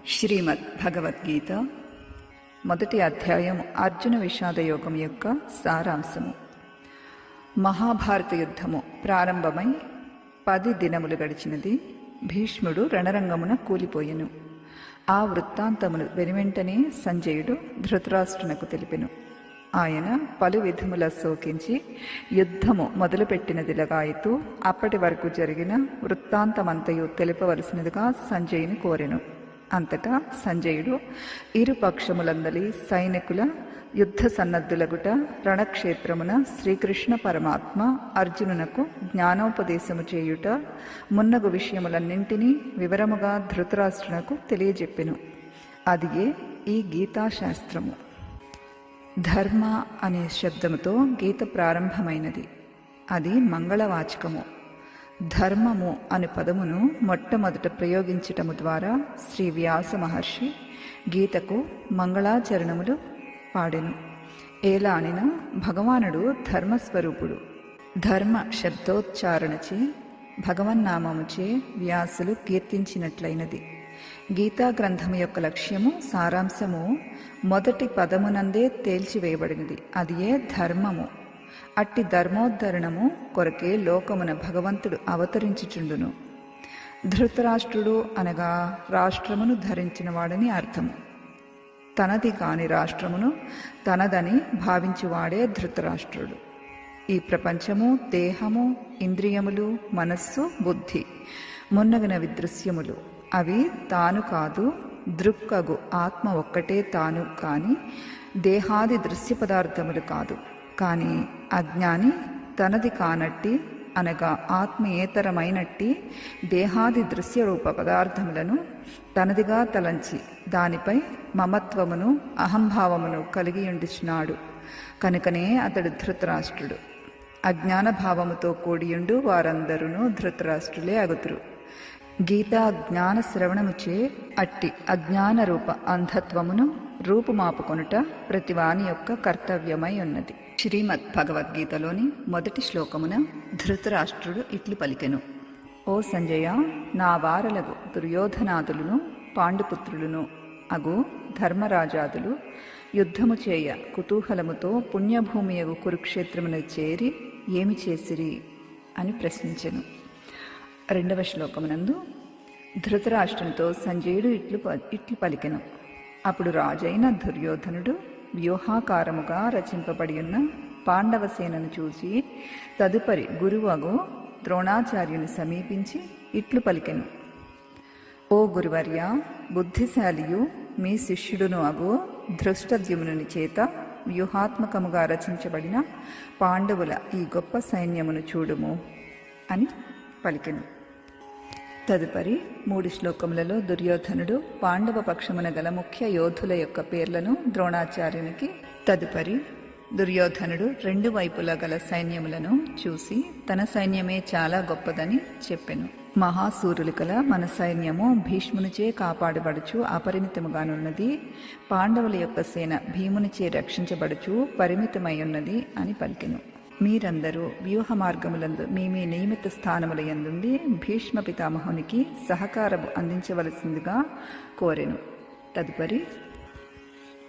శ్రీమద్ భగవద్గీత మొదటి అధ్యాయం అర్జున విషాద యోగం యొక్క సారాంశము. మహాభారత యుద్ధము ప్రారంభమై 10 దినములు గడిచినది. భీష్ముడు రణరంగమున కూలిపోయెను. ఆ వృత్తాంతమును వెనువెంటనే సంజయుడు ధృతరాష్ట్రునకు తెలిపెను. ఆయన పలు విధముల శోకించి యుద్ధము మొదలుపెట్టినదిలగాయితూ అప్పటి వరకు జరిగిన వృత్తాంతమంతయు తెలుపవలసినదిగా సంజయుని కోరెను. అంతటా సంజయుడు ఇరు పక్షములందలి సైనికుల యుద్ధ సన్నద్ధులగుట, రణక్షేత్రమున శ్రీకృష్ణ పరమాత్మ అర్జునునకు జ్ఞానోపదేశము చేయుట మున్నగు విషయములన్నింటినీ వివరముగా ధృతరాష్ట్రునకు తెలియజెప్పెను. అదియే ఈ గీతాశాస్త్రము. ధర్మ అనే శబ్దముతో గీత ప్రారంభమైనది. అది మంగళవాచకము. ధర్మము అనే పదమును మొట్టమొదట ప్రయోగించటము ద్వారా శ్రీ వ్యాస మహర్షి గీతకు మంగళాచరణములు పాడెను. ఏలానిన భగవానుడు ధర్మస్వరూపుడు. ధర్మ శబ్దోచ్చారణచే భగవన్నామముచే వ్యాసులు కీర్తించినట్లయినది. గీతా గ్రంథము యొక్క లక్ష్యము, సారాంశము మొదటి పదమునందే తేల్చివేయబడినది. అది ఏ ధర్మము. అట్టి ధర్మోద్ధరణము కొరకే లోకమున భగవంతుడు అవతరించుచుండును. ధృతరాష్ట్రుడు అనగా రాష్ట్రమును ధరించిన వాడని అర్థము. తనది కాని రాష్ట్రమును తనదని భావించువాడే ధృతరాష్ట్రుడు. ఈ ప్రపంచము, దేహము, ఇంద్రియములు, మనస్సు, బుద్ధి మున్నగినవి దృశ్యములు. అవి తాను కాదు. దృక్కగు ఆత్మ ఒక్కటే తాను కాని దేహాది దృశ్య పదార్థములు కాదు. కానీ అజ్ఞాని తనది కానట్టి అనగా ఆత్మయేతరమైనట్టి దేహాది దృశ్య రూప పదార్థములను తనదిగా తలంచి దానిపై మమత్వమును అహంభావమును కలిగియుండుచున్నాడు. కనుకనే అతడు ధృతరాష్ట్రుడు. అజ్ఞాన భావముతో కూడియుండు వారందరూ ధృతరాష్ట్రులే అగుతురు. గీతా జ్ఞాన శ్రవణముచే అట్టి అజ్ఞాన రూప అంధత్వమును రూపుమాపుకొనుట ప్రతివాని యొక్క కర్తవ్యమై ఉన్నది. శ్రీమద్ భగవద్గీతలోని మొదటి శ్లోకమున ధృతరాష్ట్రుడు ఇట్లు పలికెను: ఓ సంజయ, నా వారలగు దుర్యోధనాదులను పాండుపుత్రులను అగు ధర్మరాజాదులు యుద్ధము చేయ కుతూహలముతో పుణ్యభూమియగు కురుక్షేత్రమున చేరి ఏమి చేసిరి అని ప్రశ్నించెను. 2వ శ్లోకమునందు ధృతరాష్ట్రునితో సంజయుడు ఇట్లు పలికెను: అప్పుడు రాజైన దుర్యోధనుడు వ్యూహాకారముగా రచింపబడి ఉన్న పాండవ సేనను చూసి తదుపరి గురువగు ద్రోణాచార్యుని సమీపించి ఇట్లు పలికెను: ఓ గురువర్య, బుద్ధిశాలియు మీ శిష్యుడును అగు ధృష్టద్యుమ్నుని చేత వ్యూహాత్మకముగా రచించబడిన పాండవుల ఈ గొప్ప సైన్యమును చూడుము అని పలికెను. తదుపరి 3 శ్లోకములలో దుర్యోధనుడు పాండవ పక్షమున గల ముఖ్య యోధుల యొక్క పేర్లను ద్రోణాచార్యునికి, తదుపరి దుర్యోధనుడు 2 వైపులా గల సైన్యములను చూసి తన సైన్యమే చాలా గొప్పదని చెప్పెను. మహాసూరులు కల మన సైన్యము భీష్మునిచే కాపాడబడుచు అపరిమితముగానున్నది. పాండవుల యొక్క సేన భీమునిచే రక్షించబడుచు పరిమితమై ఉన్నది అని పలికెను. మీరందరూ వ్యూహ మార్గములందు మీ నియమిత స్థానముల యందుండి భీష్మ పితామహునికి సహకారము అందించవలసిందిగా కోరెను. తదుపరి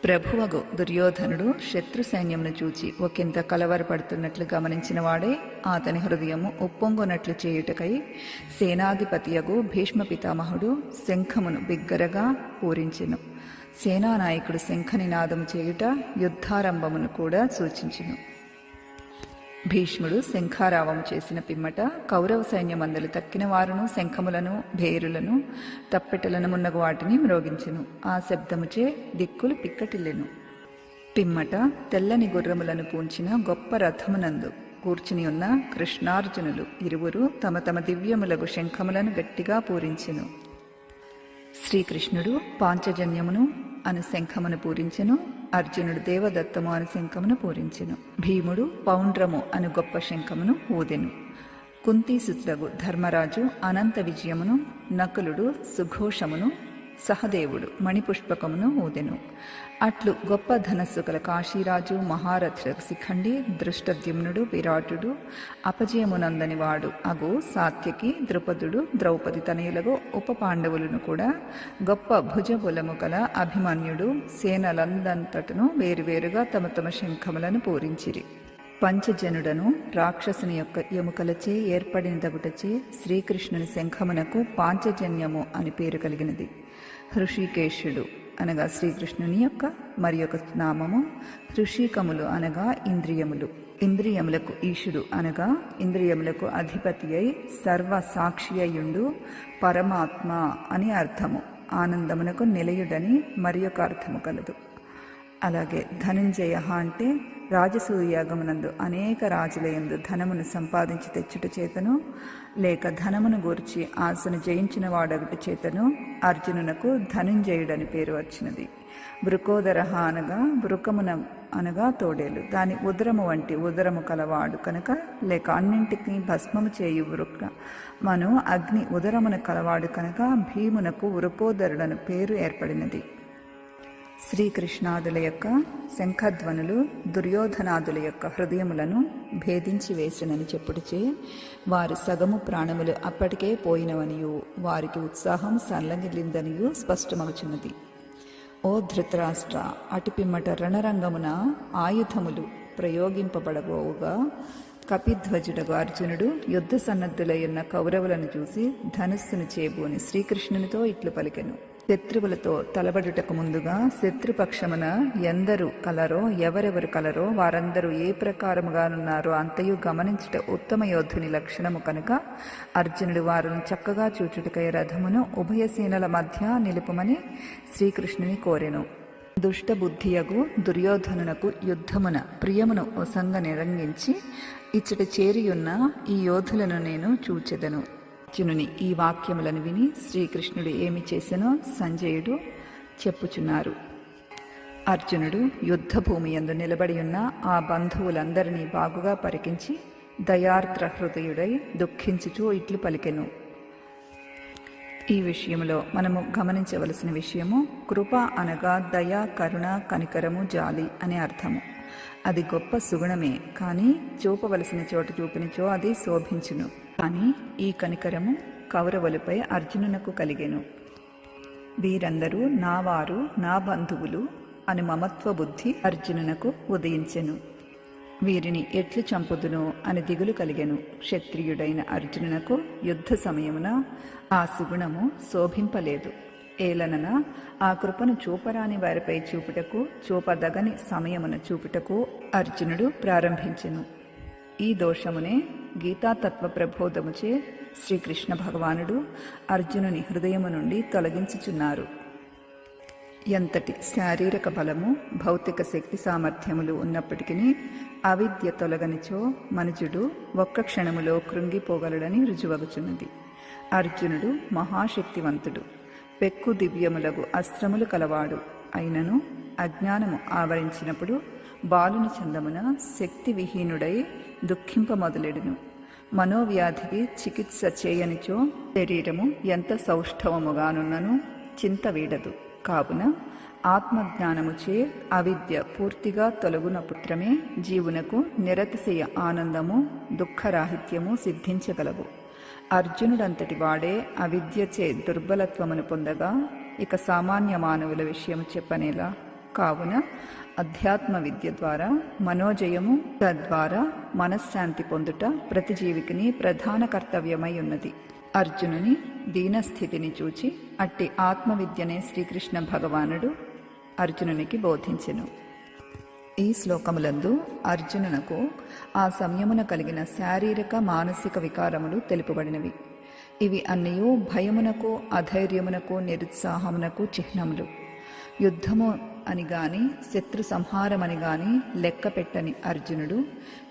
ప్రభువగు దుర్యోధనుడు శత్రు సైన్యమును చూచి ఒకంత కలవరపడుతున్నట్లు గమనించిన వాడే అతని హృదయము ఉప్పొంగునట్లు చేయుటకై సేనాధిపతియగు భీష్మ పితామహుడు శంఖమును బిగ్గరగా పూరించెను. సేనానాయకుడు శంఖనినాదము చేయుట యుద్ధారంభమును కూడా సూచించెను. భీష్ముడు శంఖారావము చేసిన పిమ్మట కౌరవ సైన్యమందలు తక్కిన వారును శంఖములను, భేరులను, తప్పెటలను మున్నగు వాటిని మ్రోగించెను. ఆ శబ్దముచే దిక్కులు పిక్కటిల్లెను. పిమ్మట తెల్లని గుర్రములను పూంచిన గొప్ప రథమునందు కూర్చుని ఉన్న కృష్ణార్జునులు ఇరువురు తమ తమ దివ్యములగు శంఖములను గట్టిగా పూరించెను. శ్రీకృష్ణుడు పాంచజన్యమును అను శంఖమును పూరించెను. అర్జునుడు దేవదత్తము అను శంఖమును పూరించెను. భీముడు పౌండ్రము అను గొప్ప శంఖమును ఊదెను. కుంతీసుతుడగు ధర్మరాజు అనంత విజయమును, నకులుడు సుఘోషమును, సహదేవుడు మణిపుష్పకమును ఊదెను. అట్లు గొప్ప ధనస్సు గల కాశీరాజు మహారథ శిఖండి దృష్టద్యుమ్నుడు విరాటుడు అపజయమునందని వాడు అగు సాత్యకి ద్రుపదుడు ద్రౌపది తనయులకు ఉప పాండవులను కూడా గొప్ప భుజబులము గల అభిమన్యుడు సేనలందంతటను వేరువేరుగా తమ తమ శంఖములను పూరించిరి. పంచజనుడను రాక్షసుని యొక్క ఎముకలచే ఏర్పడిన దగుటచే శ్రీకృష్ణుని శంఖమునకు పాంచజన్యము అని పేరు కలిగినది. హృషికేశుడు అనగా శ్రీకృష్ణుని యొక్క మరి ఒక నామము. హృషికములు అనగా ఇంద్రియములు. ఇంద్రియములకు ఈశుడు అనగా ఇంద్రియములకు అధిపతి అయి సర్వ సాక్షి అయ్యుండు పరమాత్మ అని అర్థము. ఆనందమునకు నిలయుడని మరి ఒక అర్థము కలదు. అలాగే ధనంజయ అంటే రాజసూయాగమునందు అనేక రాజులయందు ధనమును సంపాదించి తెచ్చుట చేతను లేక ధనమును గూర్చి ఆశను జయించిన వాడగుట చేతను అర్జునునకు ధనంజయుడని పేరు వచ్చినది. వృకోదరహ అనగా వృకమున అనగా తోడేలు. దాని ఉదరము వంటి ఉదరము కలవాడు కనుక లేక అన్నింటికి భస్మము చేయు వృకమును అగ్ని ఉదరమును కలవాడు కనుక భీమునకు వృకోదరుడను పేరు ఏర్పడినది. శ్రీకృష్ణాదుల యొక్క శంఖధ్వనులు దుర్యోధనాదుల యొక్క హృదయములను భేదించి వేసినని చెప్పుటచే వారి సగము ప్రాణములు అప్పటికే పోయినవనియు వారికి ఉత్సాహం సల్లగిలిందనియు స్పష్టమగుచున్నది. ఓ ధృతరాష్ట్ర, అటుపిమ్మట రణరంగమున ఆయుధములు ప్రయోగింపబడబోవుగా కపిధ్వజుడగు అర్జునుడు యుద్ధ సన్నద్ధులయ్యున్న కౌరవులను చూసి ధనుస్సును చేబూని శ్రీకృష్ణునితో ఇట్లు పలికెను. శత్రువులతో తలబడుటకు ముందుగా శత్రుపక్షమున ఎందరు కలరో ఎవరెవరు కలరో వారందరూ ఏ ప్రకారముగానున్నారో అంతయు గమనించుట ఉత్తమ యోధుని లక్షణము కనుక అర్జునుడు వారిని చక్కగా చూచుటకై రథమును ఉభయసేనల మధ్య నిలుపుమని శ్రీకృష్ణుని కోరెను. దుష్టబుద్ధియగు దుర్యోధనునకు యుద్ధమున ప్రియమును ఒసంగ నిరంగించి ఇచ్చట చేరియున్న ఈ యోధులను నేను చూచెదను. అర్జునుని ఈ వాక్యములను విని శ్రీకృష్ణుడు ఏమి చేసెనో సంజయుడు చెప్పుచున్నారు. అర్జునుడు యుద్ధభూమి యందు నిలబడి ఉన్న ఆ బంధువులందరినీ బాగుగా పరికించి దయార్ద్ర హృదయుడై దుఃఖించుచూ ఇట్లు పలికెను. ఈ విషయంలో మనము గమనించవలసిన విషయము కృప అనగా దయ, కరుణ, కనికరము, జాలి అనే అర్థము. అది గొప్ప సుగుణమే, కానీ చూపవలసిన చోట చూపినచో అది శోభించును. కానీ ఈ కనికరము కౌరవులపై అర్జునునకు కలిగెను. వీరందరూ నా వారు, నా బంధువులు అని మమత్వ బుద్ధి అర్జునునకు ఉదయించెను. వీరిని ఎట్లు చంపుదును అని దిగులు కలిగెను. క్షత్రియుడైన అర్జునునకు యుద్ధ సమయమున ఆ సుగుణము శోభింపలేదు. ఏలనన ఆ కృపను చూపరాని వారిపై చూపుటకు, చూపదగని సమయమున చూపుటకు అర్జునుడు ప్రారంభించెను. ఈ దోషమునే గీతాతత్వ ప్రబోధముచే శ్రీకృష్ణ భగవానుడు అర్జునుని హృదయము నుండి తొలగించుచున్నారు. ఎంతటి శారీరక బలము, భౌతిక శక్తి సామర్థ్యములు ఉన్నప్పటికీ అవిద్య తొలగనిచో మనుజుడు ఒక్క క్షణములో కృంగిపోగలడని రుజువగుచున్నది. అర్జునుడు మహాశక్తివంతుడు, పెక్కు దివ్యములగు అస్త్రములు కలవాడు. అయినను అజ్ఞానము ఆవరించినప్పుడు బాలుని చందమున శక్తి విహీనుడై దుఃఖింప మొదలెడును. మనోవ్యాధికి చికిత్స చేయనిచో శరీరము ఎంత సౌష్ఠవముగానున్నను చింత వీడదు. కావున ఆత్మజ్ఞానముచే అవిద్య పూర్తిగా తొలగునపుత్రమే జీవునకు నిరతిశయ ఆనందము, దుఃఖరాహిత్యము సిద్ధించగలవు. అర్జునుడంతటి వాడే అవిద్యచే దుర్బలత్వమును పొందగా ఇక సామాన్య మానవుల విషయము చెప్పనేలా. కావున అధ్యాత్మ విద్య ద్వారా మనోజయము, తద్వారా మనశ్శాంతి పొందుట ప్రతి జీవికిని ప్రధాన కర్తవ్యమై ఉన్నది. అర్జునుని దీనస్థితిని చూచి అట్టి ఆత్మవిద్యనే శ్రీకృష్ణ భగవానుడు అర్జునునికి బోధించెను. ఈ శ్లోకములందు అర్జునునకు ఆ సమయమున కలిగిన శారీరక, మానసిక వికారములు తెలుపబడినవి. ఇవి అన్నయూ భయమునకు, అధైర్యమునకు, నిరుత్సాహమునకు చిహ్నములు. యుద్ధము అని గాని, శత్రు సంహారమని గాని లెక్క పెట్టని అర్జునుడు,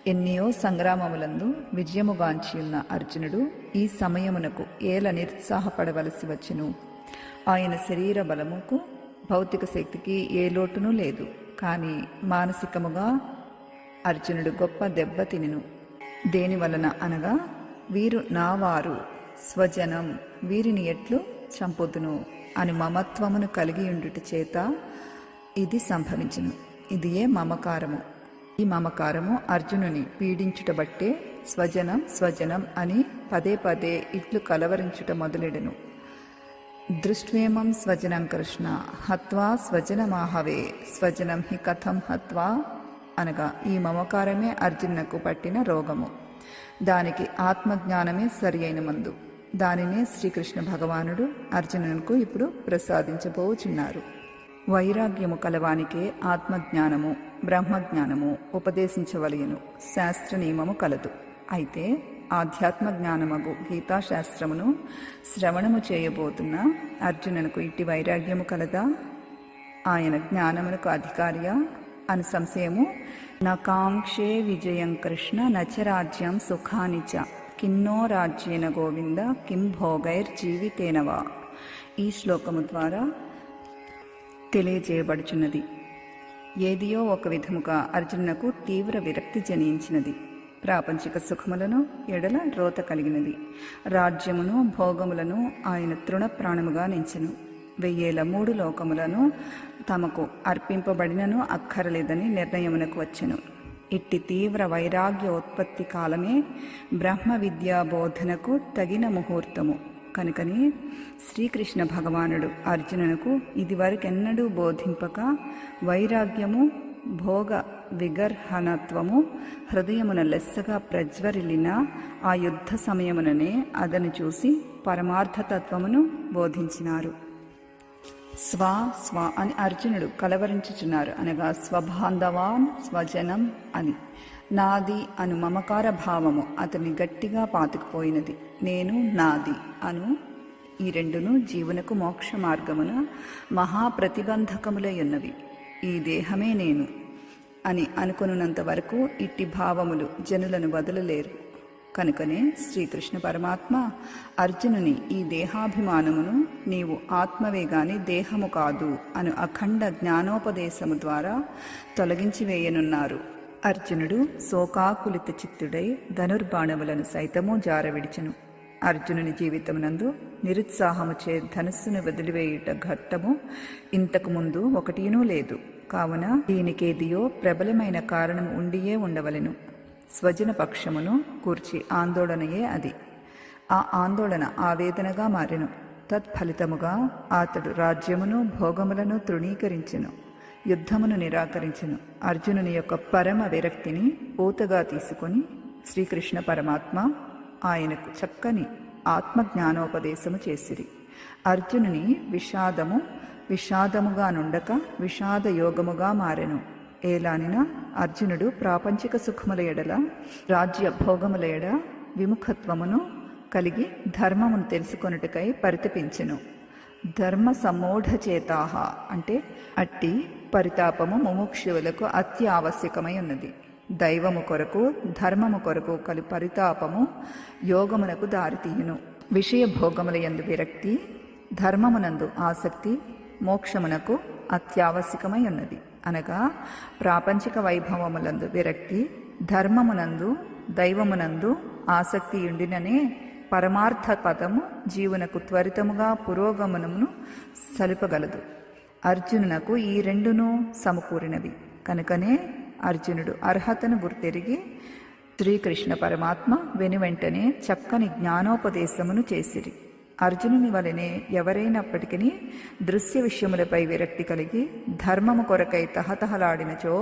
ఎన్నో సంగ్రామములందు విజయముగాంచియున్న అర్జునుడు ఈ సమయమునకు ఏల నిరుత్సాహపడవలసి వచ్చెను. ఆయన శరీర బలముకు, భౌతిక శక్తికి ఏ లోటునూ లేదు. కానీ మానసికముగా అర్జునుడు గొప్ప దెబ్బ తినెను. దేనివలన అనగా, వీరు నా వారు, స్వజనం, వీరిని ఎట్లు చంపుదును అని మమత్వమును కలిగి ఉండుట చేత ఇది సంభవించును. ఇదియే మమకారము. ఈ మమకారము అర్జునుని పీడించుట బట్టే స్వజనం స్వజనం అని పదే పదే ఇట్లు కలవరించుట మొదలెడెను. దృష్ట్వేమం స్వజనం కృష్ణ హత్వా స్వజనమాహవే స్వజనం హి కథం హత్వా అనగా ఈ మమకారమే అర్జునునకు పట్టిన రోగము. దానికి ఆత్మజ్ఞానమే సరి అయిన మందు. దానినే శ్రీకృష్ణ భగవానుడు అర్జునునకు ఇప్పుడు ప్రసాదించబోచున్నారు. వైరాగ్యము కలవానికే ఆత్మజ్ఞానము బ్రహ్మజ్ఞానము ఉపదేశించవలయను శాస్త్ర నియమము కలదు. అయితే ఆధ్యాత్మ జ్ఞానమగు గీతాశాస్త్రమును శ్రవణము చేయబోతున్న అర్జునునకు ఇట్టి వైరాగ్యము కలదా? ఆయన జ్ఞానమునకు అధికారియా అని సంశయము. నకాంక్షే విజయం కృష్ణ నచరాజ్యం సుఖాని చ కిన్నో రాజ్యేన గోవింద కిం భోగైర్జీవితేనవా. ఈ శ్లోకము ద్వారా తెలియజేయబడుచున్నది. ఏదియో ఒక విధముగా అర్జునునకు తీవ్ర విరక్తి జనించినది. ప్రాపంచిక సుఖములను ఎడల రోత కలిగినది. రాజ్యమును భోగములను ఆయన తృణప్రాణముగా నించెను. 1003 లోకములను తమకు అర్పింపబడినను అక్కరలేదని నిర్ణయమునకు వచ్చెను. ఇట్టి తీవ్ర వైరాగ్యోత్పత్తి కాలమే బ్రహ్మ విద్యా బోధనకు తగిన ముహూర్తము. కనుకని శ్రీకృష్ణ భగవానుడు అర్జునునకు ఇదివరకెన్నడూ బోధింపక వైరాగ్యము భోగ విగర్హణత్వము హృదయమున లెస్సగా ప్రజ్వరిల్లిన ఆ యుద్ధ సమయముననే అదను చూసి పరమార్థతత్వమును బోధించినారు. స్వ స్వ అని అర్జునుడు కలవరించుచున్నారు. అనగా స్వబాంధవాన్ స్వజనం అని. నాది అను మమకార భావము అతని గట్టిగా పాతుకుపోయినది. నేను నాది అను ఈ రెండును జీవునకు మోక్ష మార్గమున మహాప్రతిబంధకములై ఉన్నవి. ఈ దేహమే నేను అని అనుకున్నంత వరకు ఇట్టి భావములు జనులను వదలలేరు. కనుకనే శ్రీకృష్ణ పరమాత్మ అర్జునుని ఈ దేహాభిమానమును నీవు ఆత్మవే గాని దేహము కాదు అను అఖండ జ్ఞానోపదేశము ద్వారా తొలగించి వేయనున్నారు. అర్జునుడు శోకాకులిత చిత్తుడై ధనుర్బాణములను సైతము జారవిడిచెను. అర్జునుని జీవితమునందు నిరుత్సాహముచే ధనుస్సును వదిలివేయుట ఘట్టము ఇంతకు ముందు ఒకటినూ లేదు. కావున దీనికేదియో ప్రబలమైన కారణము ఉండియే ఉండవలెను. స్వజన పక్షమును కూర్చి ఆందోళనయే అది. ఆ ఆందోళన ఆవేదనగా మారెను. తత్ఫలితముగా అతడు రాజ్యమును భోగములను తృణీకరించెను, యుద్ధమును నిరాకరించెను. అర్జునుని యొక్క పరమ విరక్తిని పూతగా తీసుకొని శ్రీకృష్ణ పరమాత్మ ఆయనకు చక్కని ఆత్మజ్ఞానోపదేశము చేసిరి. అర్జునుని విషాదముగా నుండక విషాద యోగముగా మారెను. ఏలానిన అర్జునుడు ప్రాపంచిక సుఖముల ఎడల రాజ్య భోగముల ఎడ విముఖత్వమును కలిగి ధర్మమును తెలుసుకొనుటకై పరితపించెను. ధర్మ సమ్మూఢచేతాహ అంటే అట్టి పరితాపము ముముక్షువులకు అత్యావశ్యకమై ఉన్నది. దైవము కొరకు ధర్మము కొరకు కలి పరితాపము యోగమునకు దారితీయును. విషయ భోగముల యందు విరక్తి, ధర్మమునందు ఆసక్తి మోక్షమునకు అత్యావశ్యకమై ఉన్నది. అనగా ప్రాపంచిక వైభవములందు విరక్తి, ధర్మమునందు దైవమునందు ఆసక్తి ఉండిననే పరమార్థ పదము జీవునకు త్వరితముగా పురోగమనమును సలుపగలదు. అర్జునునకు ఈ రెండును సమకూరినవి. కనుకనే అర్జునుడు అర్హతను గుర్తెరిగి శ్రీకృష్ణ పరమాత్మ వెనువెంటనే చక్కని జ్ఞానోపదేశమును చేసిరి. అర్జునుని వలనే ఎవరైనప్పటికీ దృశ్య విషయములపై విరక్తి కలిగి ధర్మము కొరకై తహతహలాడినచో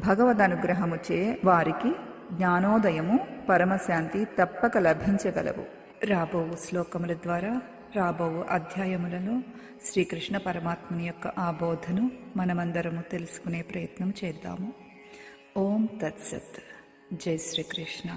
భగవదనుగ్రహముచే వారికి జ్ఞానోదయము పరమశాంతి తప్పక లభించగలవు. రాబో శ్లోకముల ద్వారా రాబో అధ్యాయములలో శ్రీకృష్ణ పరమాత్మని యొక్క ఆ బోధను మనమందరము తెలుసుకునే ప్రయత్నం చేద్దాము. ఓం తత్సత్. జై శ్రీకృష్ణ.